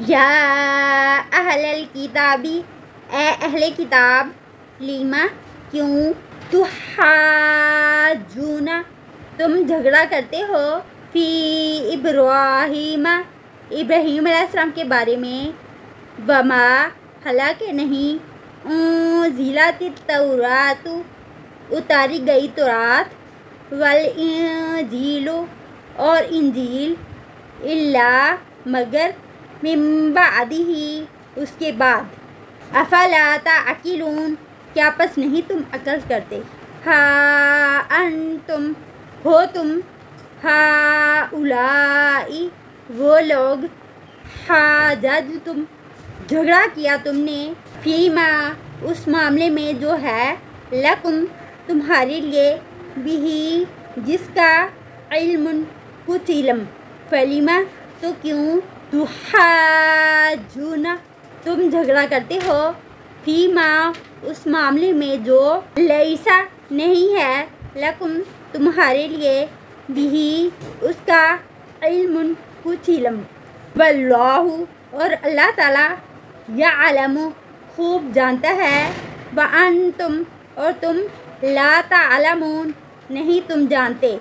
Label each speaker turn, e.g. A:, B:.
A: یا اہل الکتابی، اے اہل کتاب، لیما کیوں، تحاجون تم جھگڑا کرتے ہو، فی ابراہیم ابراہیم علیہ السلام کے بارے میں، وما حالانکہ نہیں، انزلت التوراۃ اتاری گئی تورات، والانجیل اور انجیل، الا مگر، من بعدہ اس کے بعد، افلا تعقلون کیا پس نہیں تم عقل کرتے، ہا انتم ہو تم، ہؤلاء وہ لوگ، حاججتم جھگڑا کیا تم نے، فیما اس معاملے میں جو ہے، لکم تمہارے لیے، بھی جس کا، علم کچھ علم، فلیما تو کیوں، تحاجون تم جھگڑا کرتے ہو، فیما اس معاملے میں جو، لیسا نہیں ہے، لکم تمہارے لیے، بھی اس کا، علم کچھ علم، واللہ اور اللہ تعالیٰ، یعلم خوب جانتا ہے، وانتم اور تم، لا تعلمون نہیں تم جانتے۔